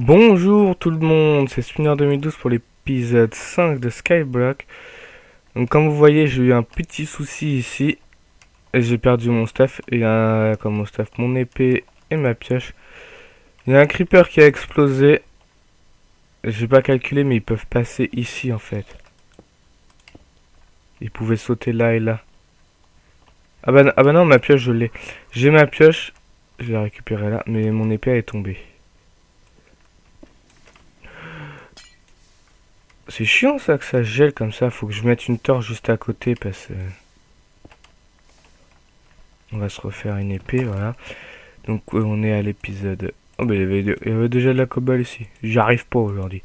Bonjour tout le monde, c'est Spinner 2012 pour l'épisode 5 de Skyblock. Donc comme vous voyez, j'ai eu un petit souci ici et j'ai perdu mon staff et comme mon staff, mon épée et ma pioche. Il y a un creeper qui a explosé. J'ai pas calculé mais ils peuvent passer ici en fait. Ils pouvaient sauter là et là. Ah bah non, ma pioche je l'ai. J'ai ma pioche, je l'ai récupérée là, mais mon épée est tombée. C'est chiant ça que ça gèle comme ça, faut que je mette une torche juste à côté parce que on va se refaire une épée, voilà. Donc on est à l'épisode... Oh mais il y avait déjà de la cobble ici. J'y arrive pas aujourd'hui.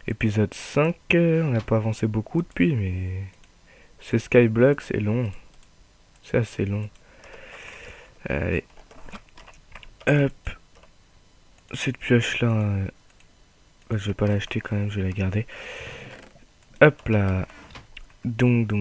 Épisode 5, on n'a pas avancé beaucoup depuis, mais... C'est Skyblock, c'est long. C'est assez long. Allez. Hop. Cette pioche là, je vais pas l'acheter quand même, je vais la garder. Hop là. Donc.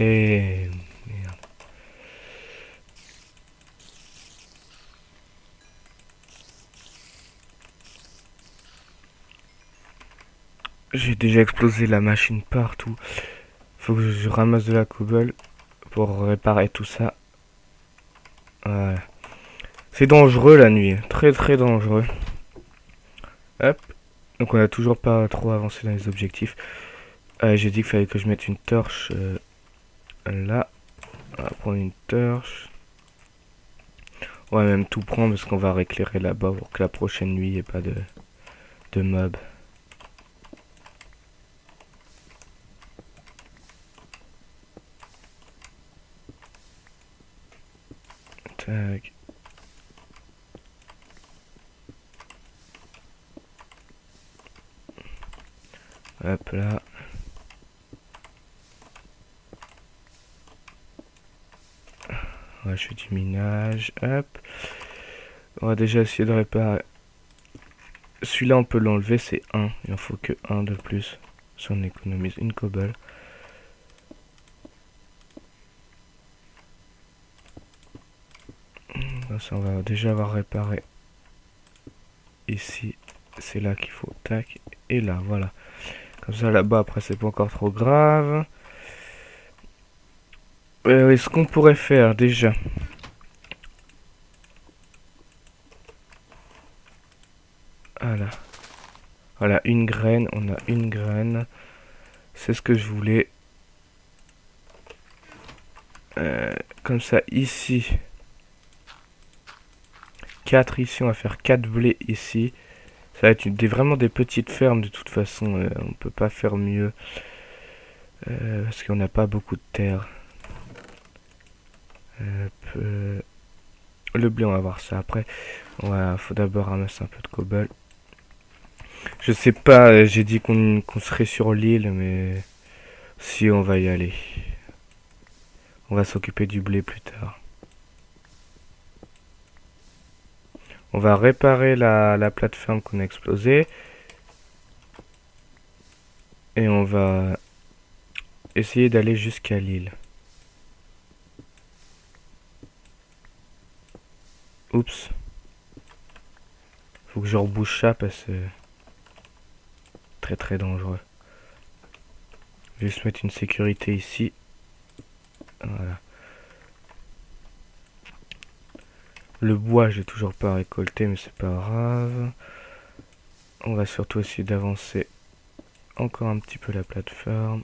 Et... Merde. J'ai déjà explosé la machine partout. Faut que je ramasse de la cobble pour réparer tout ça. Voilà. C'est dangereux la nuit, très très dangereux. Hop. Donc on a toujours pas trop avancé dans les objectifs. J'ai dit qu'il fallait que je mette une torche là. On va prendre une torche. On va même tout prendre parce qu'on va rééclairer là-bas pour que la prochaine nuit il n'y ait pas de mobs. Tac. Hop là. Ouais, je fais du minage. Hop. On va déjà essayer de réparer. Celui-là, on peut l'enlever, c'est 1. Il en faut que 1 de plus. Si on économise une cobble. Ça, on va déjà avoir réparé. Ici, c'est là qu'il faut. Tac. Et là, voilà. Comme ça, là-bas, après, c'est pas encore trop grave. Ce qu'on pourrait faire, déjà. Voilà. Voilà, une graine. On a une graine. C'est ce que je voulais. Comme ça, ici. 4 ici. On va faire 4 blés ici. Ça va être vraiment des petites fermes de toute façon. On peut pas faire mieux. Parce qu'on n'a pas beaucoup de terre. Le blé, on va voir ça après. Faut d'abord ramasser un peu de cobble. Je sais pas, j'ai dit qu'on serait sur l'île, mais si on va y aller. On va s'occuper du blé plus tard. On va réparer la plateforme qu'on a explosée. Et on va essayer d'aller jusqu'à l'île. Oups. Faut que je rebouche ça parce que très très dangereux. Je vais juste mettre une sécurité ici. Voilà. Le bois, j'ai toujours pas récolté, mais c'est pas grave. On va surtout essayer d'avancer encore un petit peu la plateforme.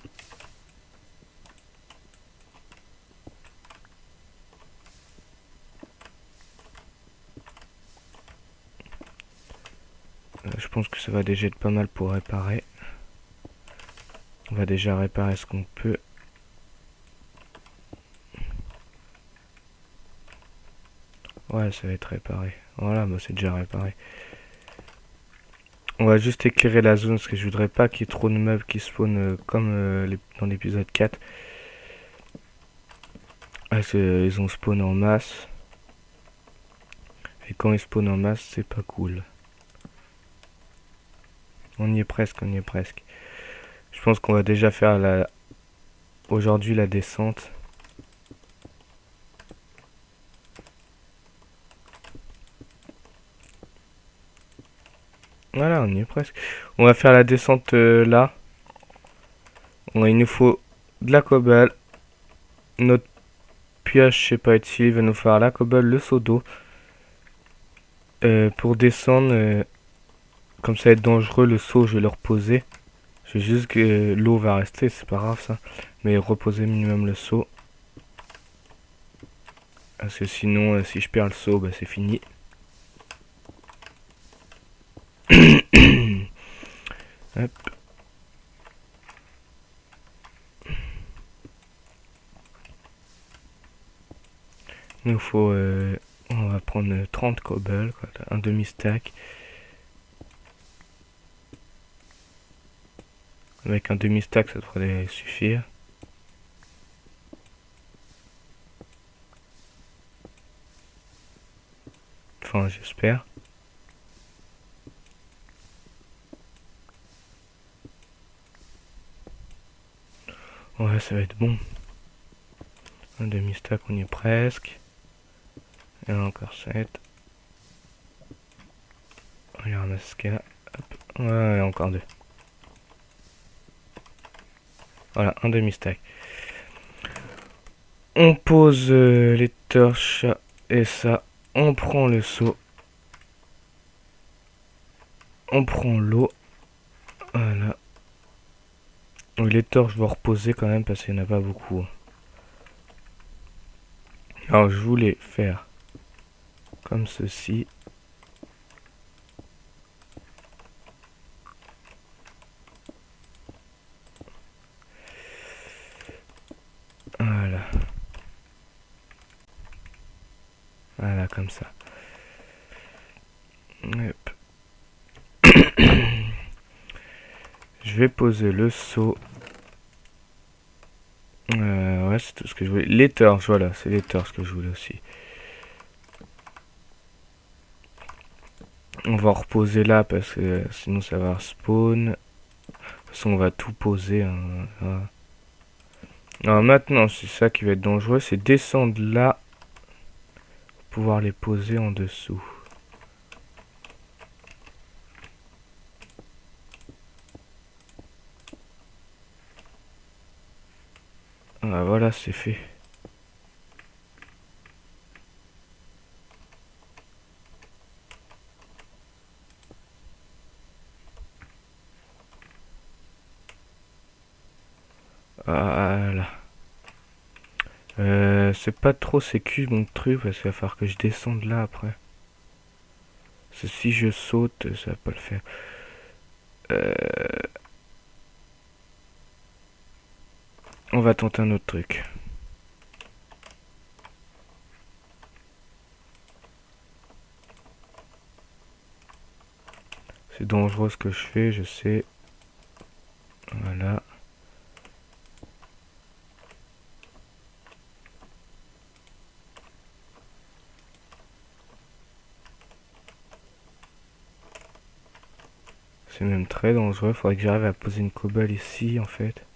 Je pense que ça va déjà être pas mal pour réparer. On va déjà réparer ce qu'on peut. Ouais, ça va être réparé. Voilà, bah c'est déjà réparé. On va juste éclairer la zone parce que je voudrais pas qu'il y ait trop de meubles qui spawnent comme dans l'épisode 4. Parce qu'ils ont spawn en masse. Et quand ils spawnent en masse, c'est pas cool. On y est presque, on y est presque. Je pense qu'on va déjà faire aujourd'hui la descente. Voilà, on y est presque. On va faire la descente là. Il nous faut de la cobble. Notre pioche, je sais pas ici, il va nous faire la cobble, le seau d'eau. Pour descendre, comme ça va être dangereux, le seau, je vais le reposer. Je vais juste que l'eau va rester, c'est pas grave ça. Mais reposer minimum le seau. Parce que sinon, si je perds le seau, bah, c'est fini. Hop. Il nous faut... on va prendre 30 cobble, quoi, un demi-stack. Avec un demi-stack, ça devrait suffire. Enfin, j'espère. Ouais, ça va être bon. Un demi-stack, on y est presque. Et encore 7. On va ramasser ce qu'il y a. Hop. Ouais, encore 2. Voilà, un demi-stack. On pose les torches et ça. On prend le seau. On prend l'eau. Voilà. Donc les torches, je vais reposer quand même parce qu'il n'y en a pas beaucoup. Alors je voulais faire comme ceci. Voilà. Voilà, comme ça. Hop. Je vais poser le seau. Ouais, c'est tout ce que je voulais. Les torches, voilà, c'est les torches que je voulais aussi. On va reposer là parce que sinon ça va spawn. De toute façon, on va tout poser. Hein, voilà. Alors maintenant, c'est ça qui va être dangereux, c'est descendre là. Pour pouvoir les poser en dessous. Ah, voilà, c'est fait. Voilà. C'est pas trop sécu mon truc parce qu'il va falloir que je descende là après. Parce que si je saute, ça va pas le faire. On va tenter un autre truc. C'est dangereux ce que je fais, je sais. Voilà. C'est même très dangereux. Faudrait que j'arrive à poser une cobble ici en fait.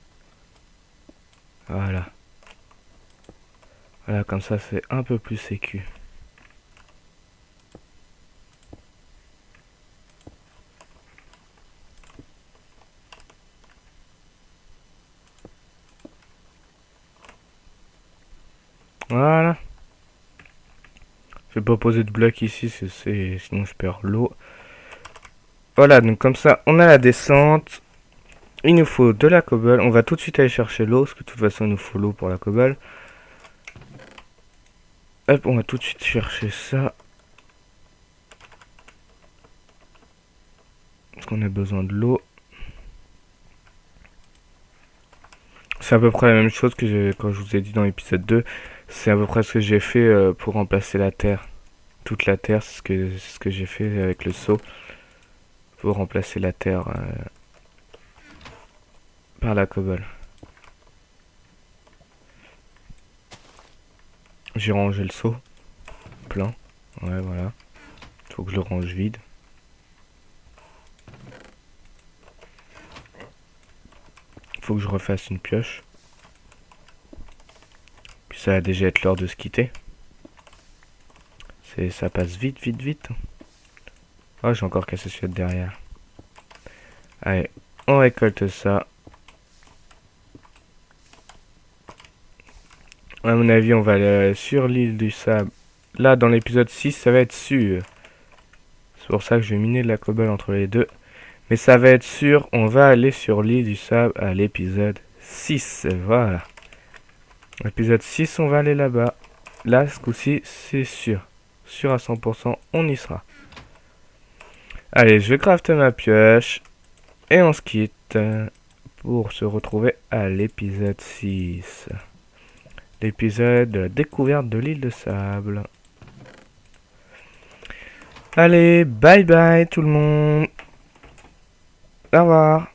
Voilà. Voilà, comme ça c'est un peu plus sécu. Voilà. Je vais pas poser de bloc ici, sinon je perds l'eau. Voilà, donc comme ça, on a la descente. Il nous faut de la cobble. On va tout de suite aller chercher l'eau, parce que de toute façon, il nous faut l'eau pour la cobble. Hop, on va tout de suite chercher ça. Parce qu'on a besoin de l'eau. C'est à peu près la même chose que quand je vous ai dit dans l'épisode 2. C'est à peu près ce que j'ai fait pour remplacer la terre. toute la terre, c'est ce que j'ai fait avec le seau. Pour remplacer la terre par la cobble. J'ai rangé le seau. Plein. Ouais, voilà. Faut que je le range vide. Faut que je refasse une pioche. Puis ça va déjà être l'heure de se quitter. Ça passe vite, vite, vite. Oh, j'ai encore cassé celui de derrière. Allez, on récolte ça. À mon avis, on va aller sur l'île du sable. Là, dans l'épisode 6, ça va être sûr. C'est pour ça que je vais miner de la cobble entre les deux. Mais ça va être sûr, on va aller sur l'île du sable à l'épisode 6. Voilà. L'épisode 6, on va aller là-bas. Là, ce coup-ci, c'est sûr. Sûr à 100%, on y sera. Allez, je vais crafter ma pioche. Et on se quitte pour se retrouver à l'épisode 6. L'épisode de la découverte de l'île de sable. Allez, bye bye tout le monde. Au revoir.